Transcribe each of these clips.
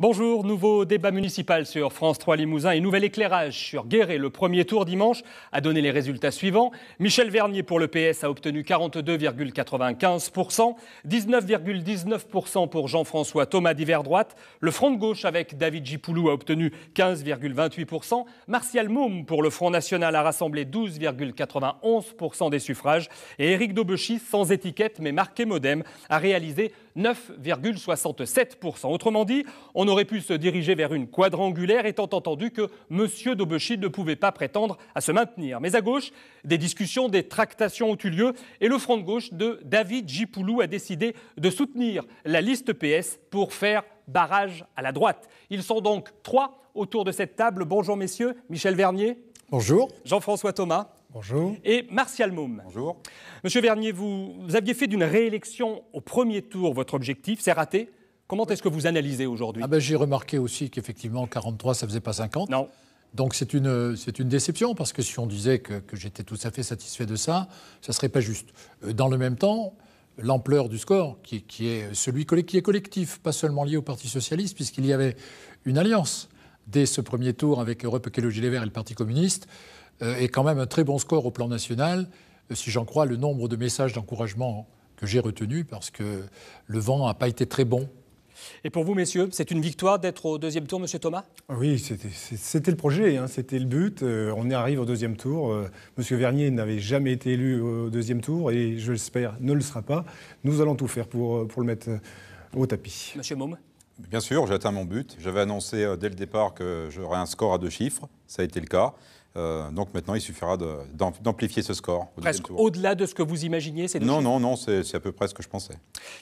Bonjour, nouveau débat municipal sur France 3 Limousin et nouvel éclairage sur Guéret. Le premier tour dimanche a donné les résultats suivants. Michel Vernier pour le PS a obtenu 42,95%, 19,19% pour Jean-François Thomas d'Hiver Droite. Le Front de Gauche avec David Gipoulou a obtenu 15,28%. Martial Moum pour le Front National a rassemblé 12,91% des suffrages. Et Éric Daubechy, sans étiquette mais marqué Modem, a réalisé 9,67%. Autrement dit, on aurait pu se diriger vers une quadrangulaire étant entendu que M. Daubechy ne pouvait pas prétendre à se maintenir. Mais à gauche, des discussions, des tractations ont eu lieu et le Front de gauche de David Gipoulou a décidé de soutenir la liste PS pour faire barrage à la droite. Ils sont donc 3 autour de cette table. Bonjour messieurs, Michel Vernier. Bonjour. Jean-François Thomas. Bonjour. Et Martial Moum. Bonjour. Monsieur Vernier, vous aviez fait d'une réélection au premier tour votre objectif, c'est raté. Comment est-ce que vous analysez aujourd'hui ? J'ai remarqué aussi qu'effectivement 43, ça ne faisait pas 50. Non. Donc c'est une déception, parce que si on disait que j'étais tout à fait satisfait de ça, ça ne serait pas juste. Dans le même temps, l'ampleur du score, qui est celui qui est collectif, pas seulement lié au Parti socialiste, puisqu'il y avait une alliance dès ce premier tour avec Europe Écologie Les Verts et le Parti communiste, est quand même un très bon score au plan national, si j'en crois le nombre de messages d'encouragement que j'ai retenus, parce que le vent n'a pas été très bon. Et pour vous, messieurs, c'est une victoire d'être au deuxième tour, monsieur Thomas ? Oui, c'était le projet, c'était le but. On arrive au deuxième tour. Monsieur Vernier n'avait jamais été élu au deuxième tour et, je l'espère, ne le sera pas. Nous allons tout faire pour le mettre au tapis. Monsieur Moum ? Bien sûr, j'ai atteint mon but. J'avais annoncé dès le départ que j'aurais un score à 2 chiffres. Ça a été le cas. Donc maintenant, il suffira d'amplifier ce score. Presque au-delà de ce que vous imaginiez, c'est Non, c'est à peu près ce que je pensais.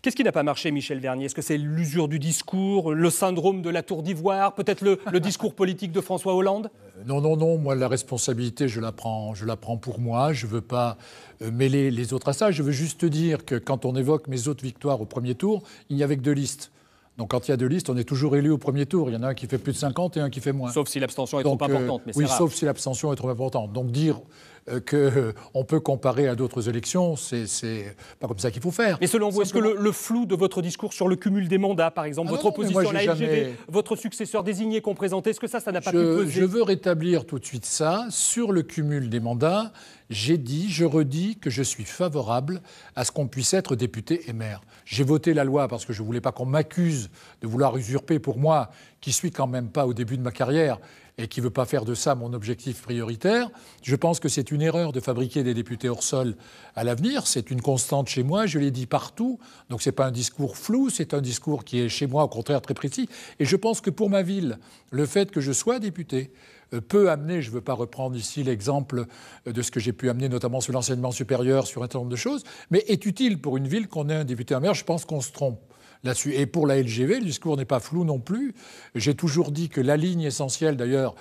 Qu'est-ce qui n'a pas marché, Michel Vernier ? Est-ce que c'est l'usure du discours, le syndrome de la tour d'ivoire, peut-être le discours politique de François Hollande ? Non. Moi, la responsabilité, je la prends pour moi. Je ne veux pas mêler les autres à ça. Je veux juste dire que quand on évoque mes autres victoires au premier tour, il n'y avait que 2 listes. Donc quand il y a 2 listes, on est toujours élu au premier tour. Il y en a un qui fait plus de 50 et un qui fait moins. Sauf si l'abstention est trop importante, mais c'est rare. Oui, sauf si l'abstention est trop importante. Donc dire qu'on peut comparer à d'autres élections, c'est pas comme ça qu'il faut faire. Mais selon vous, est-ce que le flou de votre discours sur le cumul des mandats, par exemple, votre opposition à la LGV, votre successeur désigné qu'on présentait, est-ce que ça n'a pas pu peser ? Je veux rétablir tout de suite ça. Sur le cumul des mandats, je redis que je suis favorable à ce qu'on puisse être député et maire. J'ai voté la loi parce que je ne voulais pas qu'on m'accuse de vouloir usurper pour moi, qui suis quand même pas au début de ma carrière et qui ne veut pas faire de ça mon objectif prioritaire. Je pense que c'est une erreur de fabriquer des députés hors sol à l'avenir. C'est une constante chez moi, je l'ai dit partout. Donc ce n'est pas un discours flou, c'est un discours qui est chez moi au contraire très précis. Et je pense que pour ma ville, le fait que je sois député peut amener, je ne veux pas reprendre ici l'exemple de ce que j'ai pu amener notamment sur l'enseignement supérieur, sur un certain nombre de choses, mais est utile pour une ville qu'on ait un député en maire. Je pense qu'on se trompe là-dessus. Et pour la LGV, le discours n'est pas flou non plus. J'ai toujours dit que la ligne essentielle, d'ailleurs,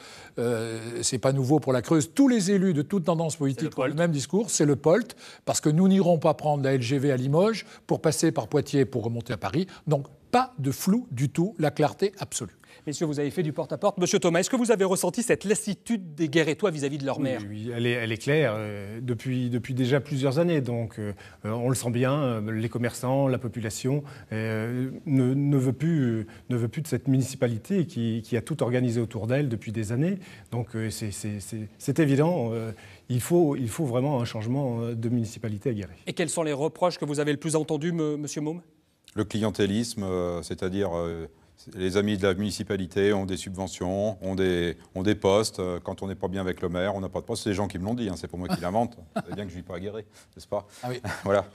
c'est pas nouveau pour la Creuse, tous les élus de toute tendance politique ont le même discours, c'est le POLT, parce que nous n'irons pas prendre la LGV à Limoges pour passer par Poitiers pour remonter à Paris. Donc, pas de flou du tout, la clarté absolue. Messieurs, vous avez fait du porte-à-porte. Monsieur Thomas, est-ce que vous avez ressenti cette lassitude des Guérétois vis-à-vis de leur maire ? Oui, elle est claire depuis déjà plusieurs années. Donc, on le sent bien, les commerçants, la population ne veut plus de cette municipalité qui a tout organisé autour d'elle depuis des années. Donc, c'est évident. Il faut vraiment un changement de municipalité à Guéret. Et quels sont les reproches que vous avez le plus entendus, monsieur Moum ? Le clientélisme, c'est-à-dire les amis de la municipalité ont des subventions, ont des postes. Quand on n'est pas bien avec le maire, on n'a pas de poste. C'est les gens qui me l'ont dit, c'est pas moi qui l'invente. C'est bien que je ne vis pas à Guéret, n'est-ce pas ? Ah oui. Voilà.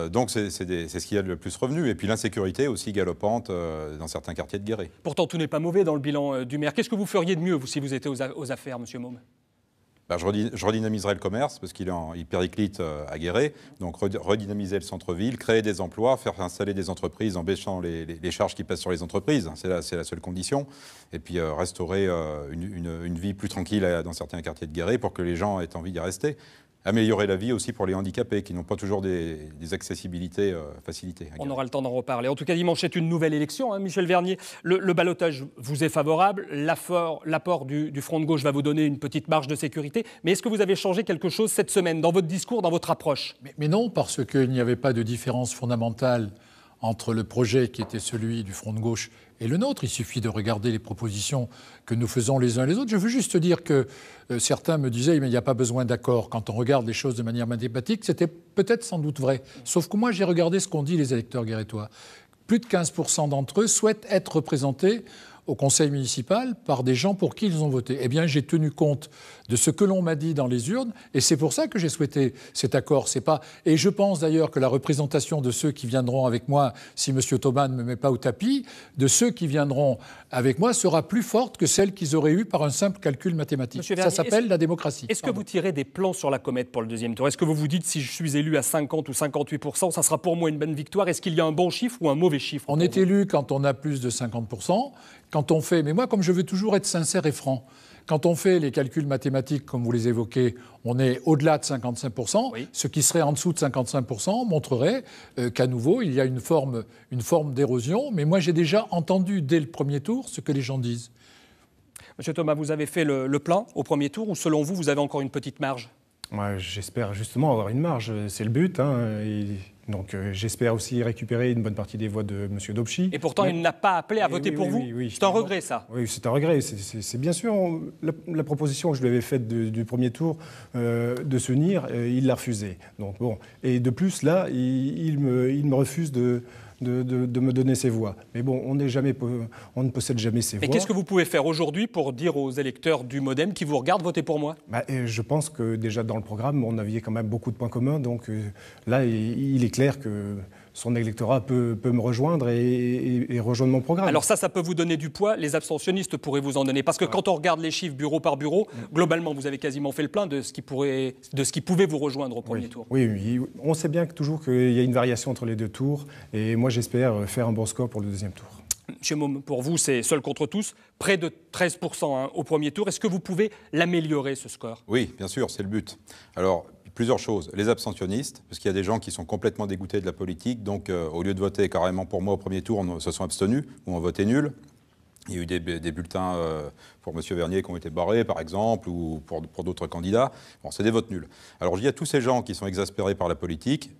Donc c'est ce qui a le plus revenu. Et puis l'insécurité aussi galopante dans certains quartiers de Guéret. Pourtant, tout n'est pas mauvais dans le bilan du maire. Qu'est-ce que vous feriez de mieux, vous, si vous étiez aux affaires, monsieur Moum ? Je redynamiserai le commerce parce qu'il périclite à Guéret. Donc redynamiser le centre-ville, créer des emplois, faire installer des entreprises en baissant les charges qui pèsent sur les entreprises. C'est la seule condition. Et puis restaurer une vie plus tranquille dans certains quartiers de Guéret pour que les gens aient envie d'y rester. Améliorer la vie aussi pour les handicapés qui n'ont pas toujours des accessibilités facilitées. On aura le temps d'en reparler. En tout cas, dimanche, c'est une nouvelle élection, Michel Vernier. Le ballottage vous est favorable. L'apport du Front de gauche va vous donner une petite marge de sécurité. Mais est-ce que vous avez changé quelque chose cette semaine dans votre discours, dans votre approche ? Mais non, parce qu'il n'y avait pas de différence fondamentale entre le projet qui était celui du Front de gauche est le nôtre. Il suffit de regarder les propositions que nous faisons les uns les autres. Je veux juste dire que certains me disaient mais il n'y a pas besoin d'accord. Quand on regarde les choses de manière mathématique, c'était peut-être sans doute vrai. Sauf que moi, j'ai regardé ce qu'ont dit les électeurs guérétois. Plus de 15% d'entre eux souhaitent être représentés au conseil municipal par des gens pour qui ils ont voté. Eh bien, j'ai tenu compte de ce que l'on m'a dit dans les urnes, et c'est pour ça que j'ai souhaité cet accord. C'est pas... Et je pense d'ailleurs que la représentation de ceux qui viendront avec moi, si M. Tobin ne me met pas au tapis, de ceux qui viendront avec moi sera plus forte que celle qu'ils auraient eue par un simple calcul mathématique. Vernier, ça s'appelle la démocratie. Est-ce que vous tirez des plans sur la comète pour le deuxième tour? Est-ce que vous vous dites, si je suis élu à 50 ou 58%, ça sera pour moi une bonne victoire? Est-ce qu'il y a un bon chiffre ou un mauvais chiffre? On est élu quand on a plus de 50%. Quand on fait, mais moi, comme je veux toujours être sincère et franc, quand on fait les calculs mathématiques, comme vous les évoquez, on est au-delà de 55%. Oui. Ce qui serait en dessous de 55% montrerait qu'à nouveau, il y a une forme d'érosion. Mais moi, j'ai déjà entendu dès le premier tour ce que les gens disent. Monsieur Thomas, vous avez fait le plein au premier tour ou selon vous, vous avez encore une petite marge? Moi, j'espère justement avoir une marge, c'est le but. Donc j'espère aussi récupérer une bonne partie des voix de M. Dobschi. Et pourtant, il n'a pas appelé à voter pour vous. Oui, c'est un regret, ça. Oui, c'est un regret. C'est bien sûr la proposition que je lui avais faite du premier tour de s'unir, il l'a refusée. Donc bon. Et de plus, là, il me refuse de me donner ses voix. Mais bon, on ne possède jamais ses voix. Et qu'est-ce que vous pouvez faire aujourd'hui pour dire aux électeurs du MoDem qui vous regardent, votez pour moi? Je pense que déjà dans le programme, on avait quand même beaucoup de points communs. Donc là, il est clair que son électorat peut me rejoindre et rejoindre mon programme. Alors ça peut vous donner du poids. Les abstentionnistes pourraient vous en donner. Parce que quand on regarde les chiffres bureau par bureau, globalement, vous avez quasiment fait le plein de ce qui pouvait vous rejoindre au premier tour. Oui, on sait bien toujours qu'il y a une variation entre les deux tours. Et moi, j'espère faire un bon score pour le deuxième tour. Monsieur Môme, pour vous, c'est seul contre tous, près de 13% au premier tour. Est-ce que vous pouvez l'améliorer, ce score? Oui, bien sûr, c'est le but. Alors, plusieurs choses. Les abstentionnistes, parce qu'il y a des gens qui sont complètement dégoûtés de la politique, donc au lieu de voter carrément pour moi au premier tour, se sont abstenus ou ont voté nul. Il y a eu des bulletins pour M. Vernier qui ont été barrés, par exemple, ou pour d'autres candidats. Bon, c'est des votes nuls. Alors, je dis à tous ces gens qui sont exaspérés par la politique,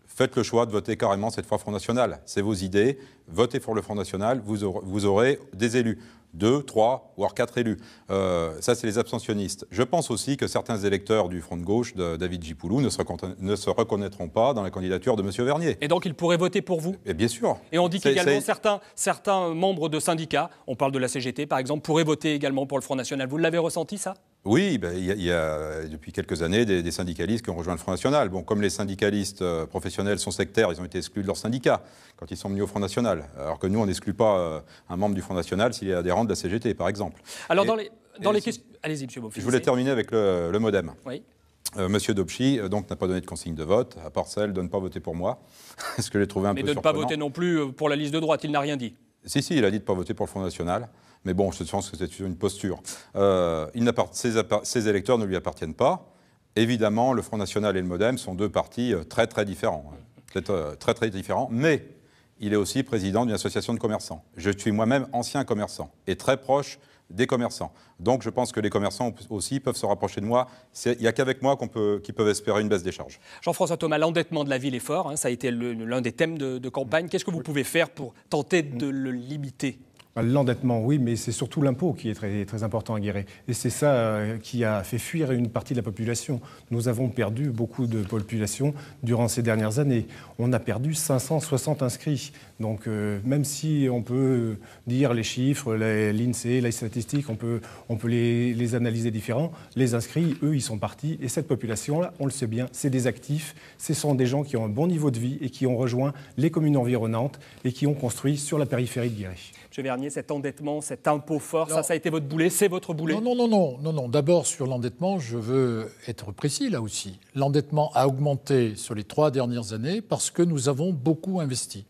faites le choix de voter carrément cette fois Front National. C'est vos idées. Votez pour le Front National, vous aurez des élus. 2, 3, voire 4 élus. Ça, c'est les abstentionnistes. Je pense aussi que certains électeurs du Front de gauche de David Gipoulou ne se reconnaîtront pas dans la candidature de M. Vernier. Et donc, ils pourraient voter pour vous? Et bien sûr. Et on dit qu'également certains membres de syndicats, on parle de la CGT par exemple, pourraient voter également pour le Front National. Vous l'avez ressenti, ça? Oui, il y a depuis quelques années des syndicalistes qui ont rejoint le Front National. Bon, comme les syndicalistes professionnels sont sectaires, ils ont été exclus de leur syndicat quand ils sont venus au Front National. Alors que nous, on n'exclut pas un membre du Front National s'il est adhérent de la CGT, par exemple. Alors, dans les questions... Allez-y, M. Beaufils. Je voulais terminer avec le MoDem. Oui. Monsieur Dobschi donc n'a pas donné de consigne de vote, à part celle de ne pas voter pour moi, ce que j'ai trouvé un peu surprenant. Mais de ne pas voter non plus pour la liste de droite, il n'a rien dit. Si, il a dit de ne pas voter pour le Front National. Mais bon, je pense que c'est une posture. Ces électeurs ne lui appartiennent pas. Évidemment, le Front National et le MoDem sont deux partis très, très différents. Très, très différents. Mais il est aussi président d'une association de commerçants. Je suis moi-même ancien commerçant et très proche des commerçants. Donc je pense que les commerçants aussi peuvent se rapprocher de moi. Il n'y a qu'avec moi qu'ils peuvent espérer une baisse des charges. Jean-François Thomas, l'endettement de la ville est fort. Ça a été l'un des thèmes de campagne. Qu'est-ce que vous pouvez faire pour tenter de le limiter ? L'endettement, oui, mais c'est surtout l'impôt qui est très, très important à Guéret. Et c'est ça qui a fait fuir une partie de la population. Nous avons perdu beaucoup de population durant ces dernières années. On a perdu 560 inscrits. Donc même si on peut dire les chiffres, l'INSEE, les statistiques, on peut les analyser différents, les inscrits, eux, ils sont partis. Et cette population-là, on le sait bien, c'est des actifs. Ce sont des gens qui ont un bon niveau de vie et qui ont rejoint les communes environnantes et qui ont construit sur la périphérie de Guéret. M. Vernier, cet endettement, cet impôt fort, ça a été votre boulet, c'est votre boulet? Non. D'abord, sur l'endettement, je veux être précis là aussi. L'endettement a augmenté sur les 3 dernières années parce que nous avons beaucoup investi.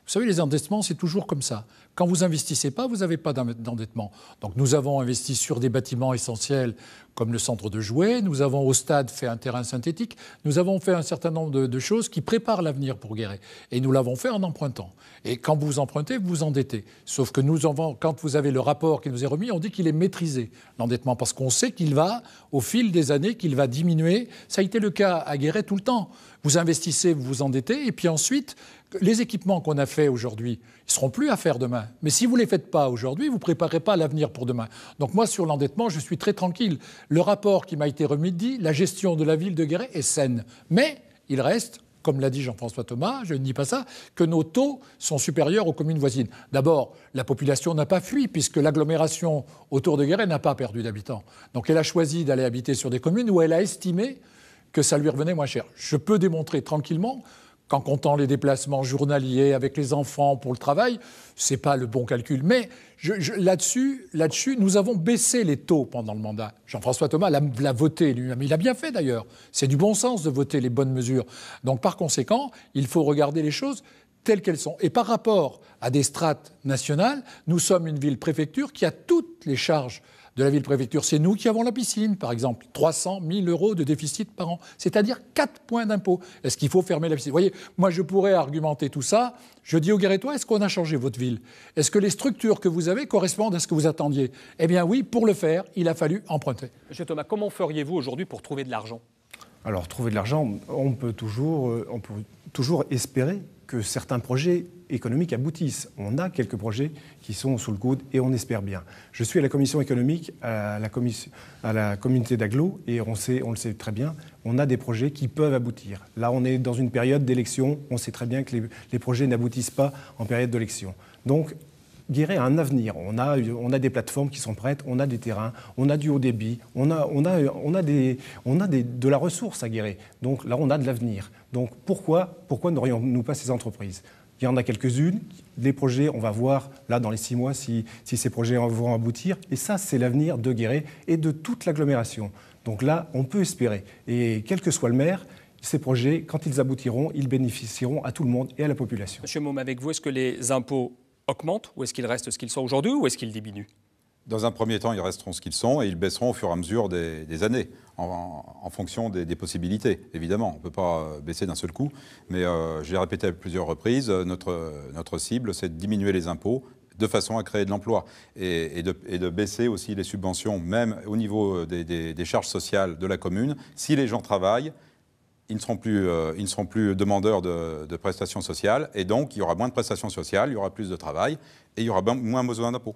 Vous savez, les endettements, c'est toujours comme ça. Quand vous investissez pas, vous n'avez pas d'endettement. Donc nous avons investi sur des bâtiments essentiels comme le centre de jouets. Nous avons au stade fait un terrain synthétique. Nous avons fait un certain nombre de choses qui préparent l'avenir pour Guéret. Et nous l'avons fait en empruntant. Et quand vous empruntez, vous vous endettez. Sauf que quand vous avez le rapport qui nous est remis, on dit qu'il est maîtrisé, l'endettement, parce qu'on sait qu'il va, au fil des années, qu'il va diminuer. Ça a été le cas à Guéret tout le temps. Vous investissez, vous vous endettez, et puis ensuite, les équipements qu'on a faits aujourd'hui, ils ne seront plus à faire demain. Mais si vous ne les faites pas aujourd'hui, vous ne préparez pas l'avenir pour demain. Donc moi, sur l'endettement, je suis très tranquille. Le rapport qui m'a été remis dit la gestion de la ville de Guéret est saine. Mais il reste, comme l'a dit Jean-François Thomas, je ne dis pas ça, que nos taux sont supérieurs aux communes voisines. D'abord, la population n'a pas fui, puisque l'agglomération autour de Guéret n'a pas perdu d'habitants. Donc elle a choisi d'aller habiter sur des communes où elle a estimé que ça lui revenait moins cher. Je peux démontrer tranquillement qu'en comptant les déplacements journaliers avec les enfants pour le travail, ce n'est pas le bon calcul. Mais là-dessus, nous avons baissé les taux pendant le mandat. Jean-François Thomas l'a voté lui-même. Il a bien fait d'ailleurs. C'est du bon sens de voter les bonnes mesures. Donc par conséquent, il faut regarder les choses telles qu'elles sont. Et par rapport à des strates nationales, nous sommes une ville-préfecture qui a toutes les charges de la ville-préfecture. C'est nous qui avons la piscine, par exemple. 300 000 € de déficit par an, c'est-à-dire 4 points d'impôt. Est-ce qu'il faut fermer la piscine ? Vous voyez, moi, je pourrais argumenter tout ça. Je dis aux Guérétois, est-ce qu'on a changé votre ville ? Est-ce que les structures que vous avez correspondent à ce que vous attendiez ? Eh bien oui, pour le faire, il a fallu emprunter. Monsieur Thomas, comment feriez-vous aujourd'hui pour trouver de l'argent ? Alors, trouver de l'argent, on peut toujours espérer que certains projets économiques aboutissent. On a quelques projets qui sont sous le coude et on espère bien. Je suis à la commission économique, à la communauté d'agglo, et on le sait très bien, on a des projets qui peuvent aboutir. Là, on est dans une période d'élection, on sait très bien que les projets n'aboutissent pas en période d'élection. Donc, Guéret a un avenir. On a des plateformes qui sont prêtes, on a des terrains, on a du haut débit, on a de la ressource à Guéret. Donc là, on a de l'avenir. Donc pourquoi n'aurions-nous pas ces entreprises ? Il y en a quelques-unes. Les projets, on va voir là dans les 6 mois si ces projets vont aboutir. Et ça, c'est l'avenir de Guéret et de toute l'agglomération. Donc là, on peut espérer. Et quel que soit le maire, ces projets, quand ils aboutiront, ils bénéficieront à tout le monde et à la population. Monsieur Môme, avec vous, est-ce que les impôts augmentent ou est-ce qu'ils restent ce qu'ils sont aujourd'hui ou est-ce qu'ils diminuent ? Dans un premier temps, ils resteront ce qu'ils sont et ils baisseront au fur et à mesure des années, en fonction des possibilités. Évidemment, on ne peut pas baisser d'un seul coup, mais je l'ai répété à plusieurs reprises, notre cible, c'est de diminuer les impôts de façon à créer de l'emploi et de baisser aussi les subventions, même au niveau des charges sociales de la commune. Si les gens travaillent, ils ne seront plus demandeurs de prestations sociales et donc il y aura moins de prestations sociales, il y aura plus de travail et il y aura moins besoin d'impôts.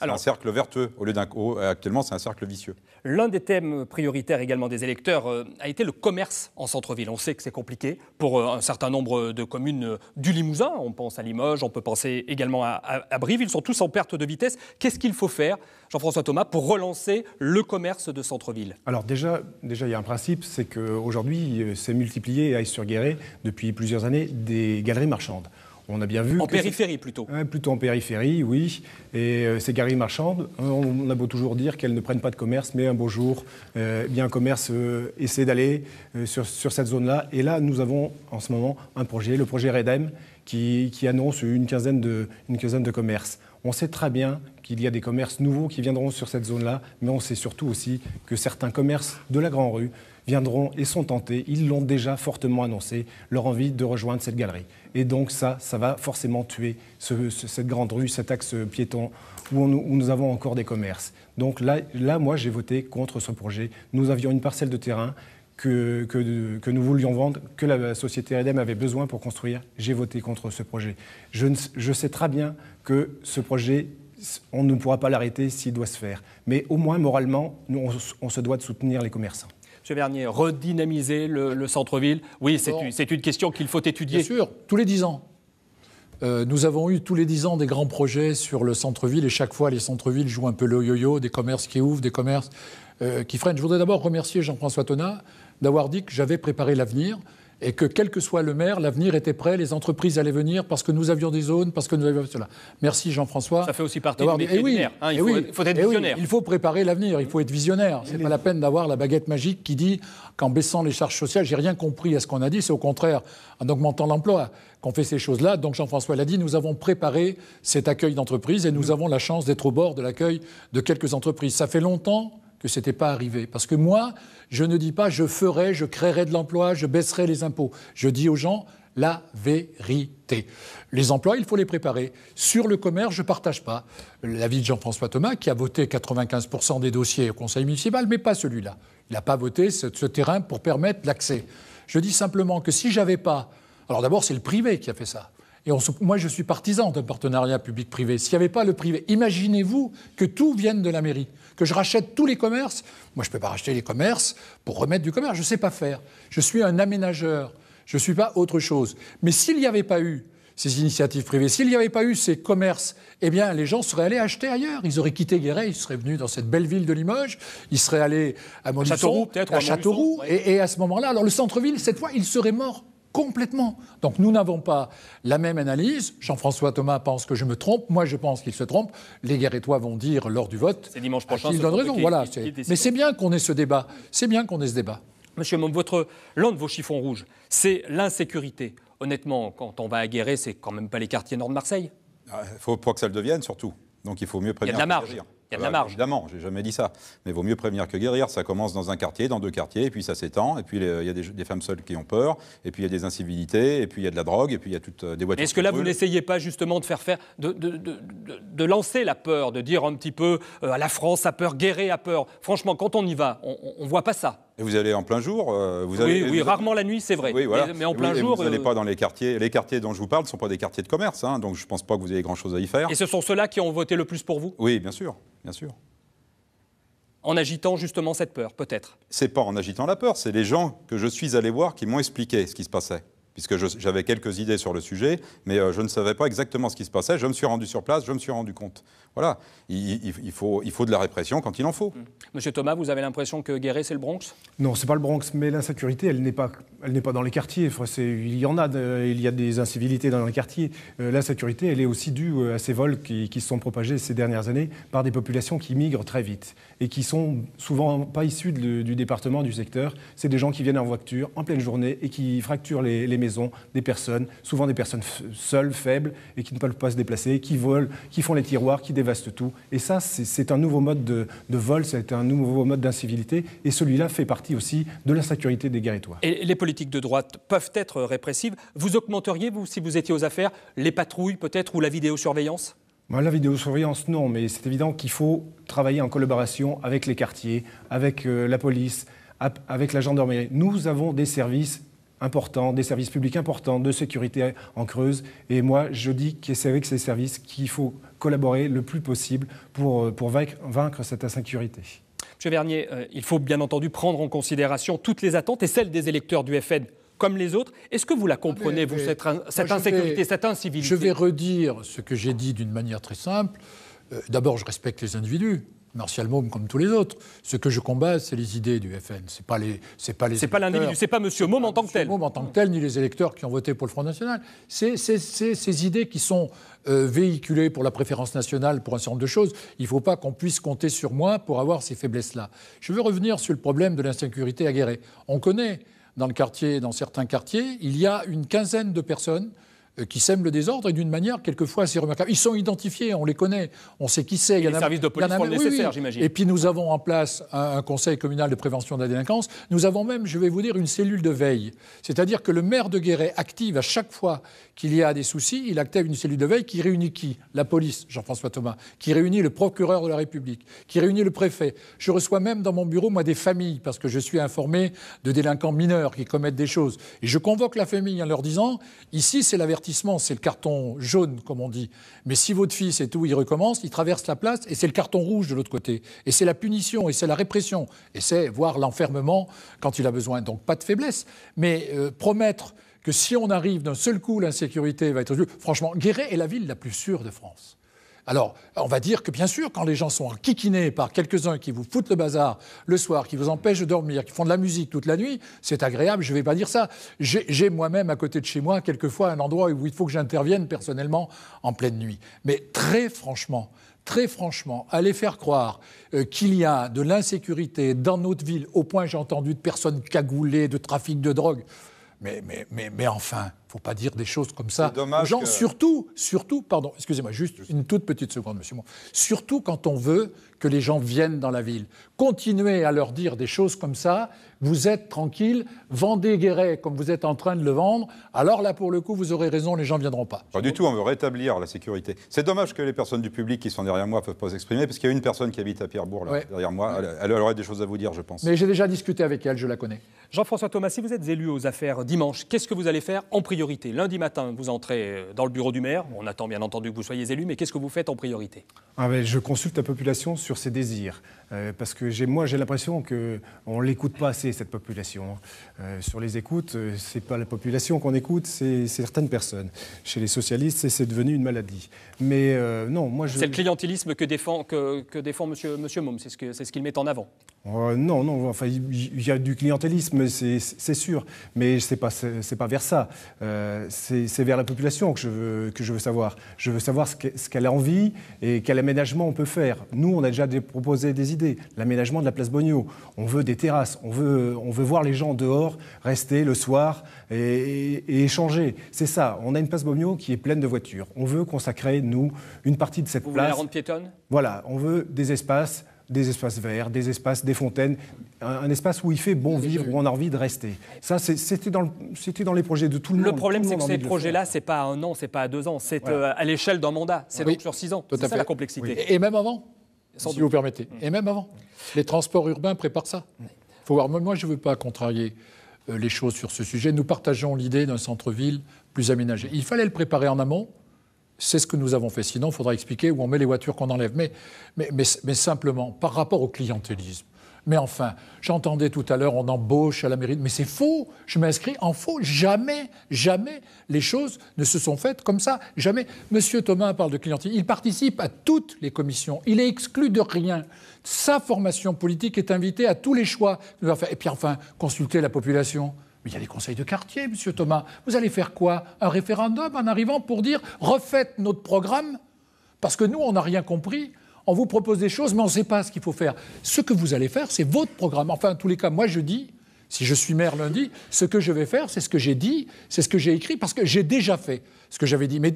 C'est un cercle vertueux au lieu actuellement c'est un cercle vicieux. L'un des thèmes prioritaires également des électeurs a été le commerce en centre-ville. On sait que c'est compliqué pour un certain nombre de communes du Limousin. On pense à Limoges, on peut penser également à Brive. Ils sont tous en perte de vitesse. Qu'est-ce qu'il faut faire, Jean-François Thomas, pour relancer le commerce de centre-ville ? Alors déjà, il y a un principe, c'est qu'aujourd'hui, c'est multiplié à Aix-sur-Guéret depuis plusieurs années des galeries marchandes. On a bien vu. En périphérie plutôt. Plutôt en périphérie, oui. Et ces galeries marchandes, on a beau toujours dire qu'elles ne prennent pas de commerce, mais un beau jour, bien un commerce essaie d'aller sur cette zone-là. Et là, nous avons en ce moment un projet, le projet REDEM, qui annonce une quinzaine de commerces. On sait très bien qu'il y a des commerces nouveaux qui viendront sur cette zone-là, mais on sait surtout aussi que certains commerces de la Grand Rue viendront et sont tentés, ils l'ont déjà fortement annoncé, leur envie de rejoindre cette galerie. Et donc ça va forcément tuer cette grande rue, cet axe piéton où nous avons encore des commerces. Donc là, moi, j'ai voté contre ce projet. Nous avions une parcelle de terrain que nous voulions vendre, que la société REDEM avait besoin pour construire. J'ai voté contre ce projet. Je sais très bien que ce projet, on ne pourra pas l'arrêter s'il doit se faire. Mais au moins, moralement, on se doit de soutenir les commerçants. Monsieur Vernier, redynamiser le centre-ville, oui, c'est une question qu'il faut étudier. Bien sûr, tous les 10 ans. Nous avons eu tous les 10 ans des grands projets sur le centre-ville et chaque fois les centres-villes jouent un peu le yo-yo, des commerces qui ouvrent, des commerces qui freinent. Je voudrais d'abord remercier Jean-François Thomas d'avoir dit que j'avais préparé l'avenir et que quel que soit le maire, l'avenir était prêt, les entreprises allaient venir parce que nous avions des zones, parce que nous avions cela. Merci Jean-François. Ça fait aussi partie du métier du maire. Il faut être visionnaire. Il faut préparer l'avenir, il faut être visionnaire. C'est pas la peine d'avoir la baguette magique qui dit qu'en baissant les charges sociales, j'ai rien compris à ce qu'on a dit, c'est au contraire en augmentant l'emploi qu'on fait ces choses-là. Donc Jean-François l'a dit, nous avons préparé cet accueil d'entreprises et nous avons la chance d'être au bord de l'accueil de quelques entreprises. Ça fait longtemps que ce n'était pas arrivé. Parce que moi, je ne dis pas je ferai, je créerai de l'emploi, je baisserai les impôts. Je dis aux gens la vérité. Les emplois, il faut les préparer. Sur le commerce, je ne partage pas l'avis de Jean-François Thomas, qui a voté 95% des dossiers au conseil municipal, mais pas celui-là. Il n'a pas voté ce terrain pour permettre l'accès. Je dis simplement que si j'avais pas... Alors d'abord, c'est le privé qui a fait ça. Et moi, je suis partisan d'un partenariat public-privé. S'il n'y avait pas le privé, imaginez-vous que tout vienne de la mairie, que je rachète tous les commerces. Moi, je ne peux pas racheter les commerces pour remettre du commerce. Je ne sais pas faire. Je suis un aménageur. Je ne suis pas autre chose. Mais s'il n'y avait pas eu ces initiatives privées, s'il n'y avait pas eu ces commerces, eh bien, les gens seraient allés acheter ailleurs. Ils auraient quitté Guéret, ils seraient venus dans cette belle ville de Limoges, ils seraient allés à Montluçon, Châteauroux, peut-être, à Châteauroux, et à ce moment-là, alors le centre-ville, cette fois, il serait mort complètement. Donc nous n'avons pas la même analyse. Jean-François Thomas pense que je me trompe. Moi, je pense qu'il se trompe. Les Guérétois vont dire lors du vote. C'est dimanche prochain. Ils donnent raison. Voilà. Mais c'est bien qu'on ait ce débat. C'est bien qu'on ait ce débat. Monsieur Môme, l'un de vos chiffons rouges, c'est l'insécurité. Honnêtement, quand on va à Guéret, c'est quand même pas les quartiers nord de Marseille. Il faut pas que ça le devienne, surtout. Donc il faut mieux prévenir. Il y a de la marge. Que guérir. Il y a de la marge. Évidemment, j'ai jamais dit ça. Mais il vaut mieux prévenir que guérir. Ça commence dans un quartier, dans deux quartiers, et puis ça s'étend. Et puis il y a des femmes seules qui ont peur. Et puis il y a des incivilités. Et puis il y a de la drogue. Et puis il y a toutes des voitures. Est-ce que là, vous n'essayez pas justement de lancer la peur, de dire un petit peu la France a peur, Guéret a peur. Franchement, quand on y va, on voit pas ça. Et vous allez en plein jour. Oui, rarement la nuit, c'est vrai. Oui, voilà. Mais en plein jour. Vous n'allez pas dans les quartiers. Les quartiers dont je vous parle ne sont pas des quartiers de commerce. Hein, donc je ne pense pas que vous ayez grand-chose à y faire. Et ce sont ceux-là qui ont voté le plus pour vous? Oui, bien sûr. Bien sûr. En agitant justement cette peur, peut-être. C'est pas en agitant la peur, c'est les gens que je suis allé voir qui m'ont expliqué ce qui se passait. Puisque j'avais quelques idées sur le sujet, mais je ne savais pas exactement ce qui se passait. Je me suis rendu sur place, je me suis rendu compte. Voilà, il faut de la répression quand il en faut. Monsieur Thomas, vous avez l'impression que Guéret, c'est le Bronx? Non, c'est pas le Bronx, mais l'insécurité, elle n'est pas dans les quartiers. Il y a des incivilités dans les quartiers. L'insécurité, elle est aussi due à ces vols qui se sont propagés ces dernières années par des populations qui migrent très vite et qui sont souvent pas issues du département, du secteur. C'est des gens qui viennent en voiture en pleine journée et qui fracturent les maisons des personnes, souvent des personnes seules, faibles et qui ne peuvent pas se déplacer, qui volent, qui font les tiroirs, qui dévastent tout. Et ça, c'est un nouveau mode de vol, c'est un nouveau mode d'incivilité. Et celui-là fait partie aussi de l'insécurité des Guérétois. Et les politiques de droite peuvent être répressives. Vous augmenteriez, vous, si vous étiez aux affaires, les patrouilles peut-être ou la vidéosurveillance? La vidéosurveillance, non, mais c'est évident qu'il faut travailler en collaboration avec les quartiers, avec la police, avec la gendarmerie. Nous avons des services importants, des services publics importants de sécurité en Creuse. Et moi, je dis que c'est avec ces services qu'il faut collaborer le plus possible pour vaincre cette insécurité. Monsieur Vernier, il faut bien entendu prendre en considération toutes les attentes et celles des électeurs du FN comme les autres. Est-ce que vous la comprenez, vous, cette insécurité, cette incivilité? Je vais redire ce que j'ai dit d'une manière très simple. D'abord, je respecte les individus. Martial Môme comme tous les autres. Ce que je combats, c'est les idées du FN. C'est pas l'individu, c'est pas Monsieur Môme en tant que tel. Môme en tant que tel, ni les électeurs qui ont voté pour le Front National. C'est ces idées qui sont véhiculées pour la préférence nationale, pour un certain nombre de choses. Il ne faut pas qu'on puisse compter sur moi pour avoir ces faiblesses-là. Je veux revenir sur le problème de l'insécurité à Guéret. On connaît dans certains quartiers, il y a une quinzaine de personnes qui sèment le désordre et d'une manière quelquefois assez remarquable. Ils sont identifiés, on les connaît, on sait qui c'est. Les services de police font le nécessaire, j'imagine. Et puis nous avons en place un conseil communal de prévention de la délinquance. Nous avons même, je vais vous dire, une cellule de veille. C'est-à-dire que le maire de Guéret active à chaque fois qu'il y a des soucis, il active une cellule de veille qui réunit qui? La police, Jean-François Thomas, qui réunit le procureur de la République, qui réunit le préfet. Je reçois même dans mon bureau, moi, des familles, parce que je suis informé de délinquants mineurs qui commettent des choses. Et je convoque la famille en leur disant, ici, c'est l'avertissement, c'est le carton jaune, comme on dit. Mais si votre fils et tout, il recommence, il traverse la place, et c'est le carton rouge de l'autre côté. Et c'est la punition, et c'est la répression, et c'est voire l'enfermement quand il a besoin. Donc pas de faiblesse. Mais promettre que si on arrive d'un seul coup, l'insécurité va être... Franchement, Guéret est la ville la plus sûre de France. Alors, on va dire que bien sûr, quand les gens sont enquiquinés par quelques-uns qui vous foutent le bazar le soir, qui vous empêchent de dormir, qui font de la musique toute la nuit, c'est agréable, je ne vais pas dire ça. J'ai moi-même, à côté de chez moi, quelquefois un endroit où il faut que j'intervienne personnellement en pleine nuit. Mais très franchement, aller faire croire qu'il y a de l'insécurité dans notre ville, au point, j'ai entendu, de personnes cagoulées, de trafic de drogue... Mais enfin, il ne faut pas dire des choses comme ça aux gens. Surtout, pardon, excusez-moi, juste une toute petite seconde, monsieur Môme. Surtout quand on veut que les gens viennent dans la ville. Continuez à leur dire des choses comme ça, vous êtes tranquille, vendez Guéret comme vous êtes en train de le vendre, alors là pour le coup vous aurez raison, les gens ne viendront pas. Pas du tout, on veut rétablir la sécurité. C'est dommage que les personnes du public qui sont derrière moi ne peuvent pas s'exprimer, parce qu'il y a une personne qui habite à Pierrebourg là, derrière moi, elle aurait des choses à vous dire, je pense. Mais j'ai déjà discuté avec elle, je la connais. Jean-François Thomas, si vous êtes élu aux affaires dimanche, qu'est-ce que vous allez faire en priorité? Lundi matin, vous entrez dans le bureau du maire, on attend bien entendu que vous soyez élu, mais qu'est-ce que vous faites en priorité? Je consulte la population sur ses désirs, parce que j'ai l'impression qu'on ne l'écoute pas assez, cette population. Sur les écoutes, ce n'est pas la population qu'on écoute, c'est certaines personnes. Chez les socialistes, c'est devenu une maladie. Mais non, moi je... C'est le clientélisme que défend monsieur Môme, c'est ce qu'il met en avant. Non, enfin, il y a du clientélisme, c'est sûr, mais c'est pas vers ça. C'est vers la population que je veux savoir. Je veux savoir ce qu'elle a envie et quel aménagement on peut faire. Nous, on a déjà proposé des idées. L'aménagement de la place Beugnot. On veut des terrasses. On veut voir les gens dehors, rester le soir et échanger. C'est ça. On a une place Beugnot qui est pleine de voitures. On veut consacrer, nous, une partie de cette place. Vous voulez la rendre piétonne ? Voilà, on veut des espaces verts, des espaces, des fontaines, un espace où il fait bon vivre, où on a envie de rester. Ça, c'était dans les projets de tout le monde. Le problème, c'est que ces projets-là, c'est pas à 1 an, c'est pas à 2 ans, c'est à l'échelle d'un mandat. C'est donc sur 6 ans. C'est ça la complexité. Oui. Et même avant, si vous permettez. Et même avant. Les transports urbains préparent ça. Faut voir. Moi, je ne veux pas contrarier les choses sur ce sujet. Nous partageons l'idée d'un centre-ville plus aménagé. Il fallait le préparer en amont. C'est ce que nous avons fait. Sinon, il faudra expliquer où on met les voitures qu'on enlève. Mais simplement, par rapport au clientélisme. Mais enfin, j'entendais tout à l'heure, on embauche à la mairie. Mais c'est faux. Je m'inscris en faux. Jamais les choses ne se sont faites comme ça. Jamais. Monsieur Thomas parle de clientélisme. Il participe à toutes les commissions. Il est exclu de rien. Sa formation politique est invitée à tous les choix. Et puis enfin, consulter la population. Mais il y a des conseils de quartier, monsieur Thomas. Vous allez faire quoi? Un référendum en arrivant pour dire « refaites notre programme » parce que nous, on n'a rien compris. On vous propose des choses, mais on ne sait pas ce qu'il faut faire. Ce que vous allez faire, c'est votre programme. Enfin, en tous les cas, moi, je dis, si je suis maire lundi, ce que je vais faire, c'est ce que j'ai dit, c'est ce que j'ai écrit, parce que j'ai déjà fait ce que j'avais dit. Mais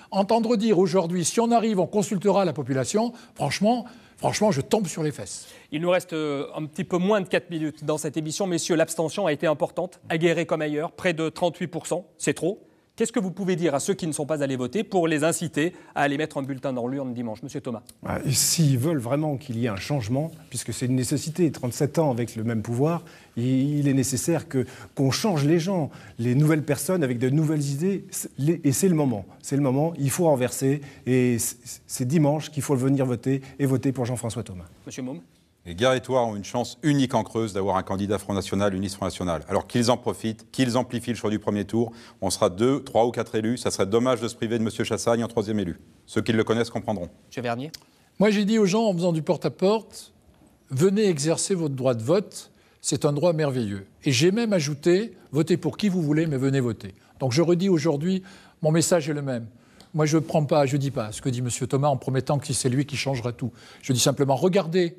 entendre dire aujourd'hui, si on arrive, on consultera la population, franchement, je tombe sur les fesses. Il nous reste un petit peu moins de 4 minutes dans cette émission. Messieurs, l'abstention a été importante, à Guéret comme ailleurs, près de 38%. C'est trop. Qu'est-ce que vous pouvez dire à ceux qui ne sont pas allés voter pour les inciter à aller mettre un bulletin dans l'urne dimanche? Monsieur Thomas. S'ils veulent vraiment qu'il y ait un changement, puisque c'est une nécessité, 37 ans avec le même pouvoir, il est nécessaire qu'on change les gens, les nouvelles personnes avec de nouvelles idées, et c'est le moment. C'est le moment, il faut renverser, et c'est dimanche qu'il faut venir voter, et voter pour Jean-François Thomas. Monsieur Môme. Les Guérétois ont une chance unique en Creuse d'avoir un candidat Front National, une liste Front National. Alors qu'ils en profitent, qu'ils amplifient le choix du premier tour. On sera 2, 3 ou 4 élus. Ça serait dommage de se priver de M. Chassagne en 3e élu. Ceux qui le connaissent comprendront. M. Vernier. Moi, j'ai dit aux gens en faisant du porte-à-porte, venez exercer votre droit de vote. C'est un droit merveilleux. Et j'ai même ajouté, votez pour qui vous voulez, mais venez voter. Donc je redis aujourd'hui, mon message est le même. Moi, je ne dis pas ce que dit M. Thomas en promettant que c'est lui qui changera tout. Je dis simplement, regardez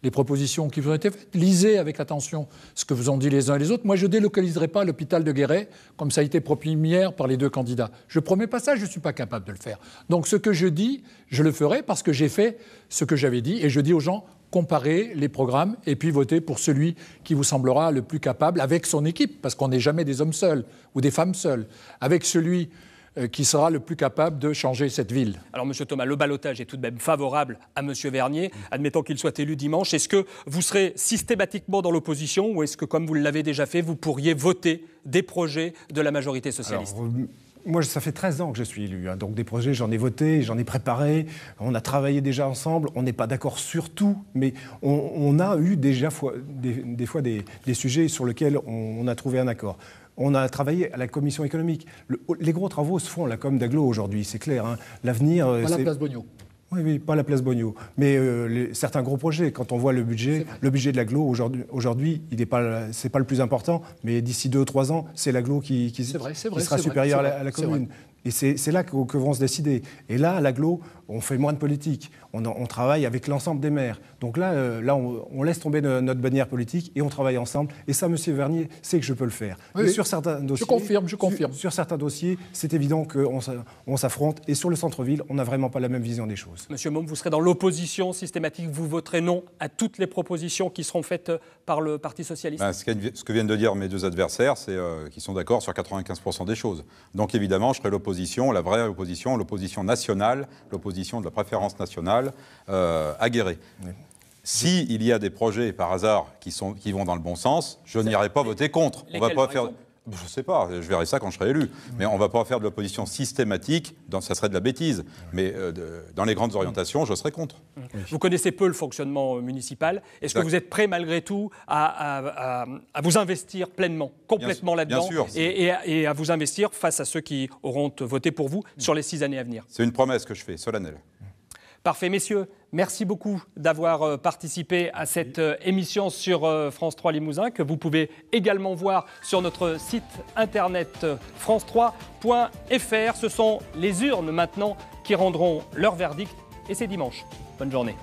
les propositions qui vous ont été faites, lisez avec attention ce que vous ont dit les uns et les autres. Moi, je ne délocaliserai pas l'hôpital de Guéret, comme ça a été promis hier par les 2 candidats. Je ne promets pas ça, je ne suis pas capable de le faire. Donc ce que je dis, je le ferai parce que j'ai fait ce que j'avais dit. Et je dis aux gens, comparez les programmes et puis votez pour celui qui vous semblera le plus capable avec son équipe, parce qu'on n'est jamais des hommes seuls ou des femmes seules, avec celui qui sera le plus capable de changer cette ville. Alors, M. Thomas, le ballottage est tout de même favorable à M. Vernier. Admettons qu'il soit élu dimanche. Est-ce que vous serez systématiquement dans l'opposition ou est-ce que, comme vous l'avez déjà fait, vous pourriez voter des projets de la majorité socialiste? Moi, ça fait 13 ans que je suis élu. Donc des projets, j'en ai voté, j'en ai préparé. On a travaillé déjà ensemble. On n'est pas d'accord sur tout, mais on a eu déjà des fois des sujets sur lesquels on a trouvé un accord. On a travaillé à la commission économique. Les gros travaux se font à la com d'Aglo aujourd'hui, c'est clair. L'avenir... Pas la place Beugnot. Oui, pas la place Beugnot. Mais certains gros projets, quand on voit le budget de l'Aglo aujourd'hui, c'est pas le plus important, mais d'ici 2 ou 3 ans, c'est l'Aglo qui sera supérieur à la commune. Et c'est là que vont se décider. Et là, à l'agglo, on fait moins de politique. On travaille avec l'ensemble des maires. Donc là, on laisse tomber notre bannière politique et on travaille ensemble. Et ça, M. Vernier sait que je peux le faire. Oui, mais sur certains dossiers, je confirme. Sur certains dossiers, c'est évident qu'on s'affronte. Et sur le centre-ville, on n'a vraiment pas la même vision des choses. Monsieur Môme, vous serez dans l'opposition systématique. Vous voterez non à toutes les propositions qui seront faites par le Parti socialiste. Ce que viennent de dire mes deux adversaires, c'est qu'ils sont d'accord sur 95% des choses. Donc évidemment, je serai l'opposition, la vraie opposition, l'opposition nationale, l'opposition de la préférence nationale à Guéret. Oui. S'il y a des projets, par hasard, qui vont dans le bon sens, je n'irai pas voter contre. On va pas faire... Je ne sais pas, je verrai ça quand je serai élu. Mais on ne va pas faire de l'opposition systématique, ça serait de la bêtise. Mais dans les grandes orientations, je serai contre. Vous connaissez peu le fonctionnement municipal. Est-ce que vous êtes prêt, malgré tout, à vous investir pleinement, complètement là-dedans, et à vous investir face à ceux qui auront voté pour vous sur les 6 années à venir? C'est une promesse que je fais, solennelle. Parfait, messieurs. Merci beaucoup d'avoir participé à cette émission sur France 3 Limousin, que vous pouvez également voir sur notre site internet france3.fr. Ce sont les urnes maintenant qui rendront leur verdict, et c'est dimanche. Bonne journée.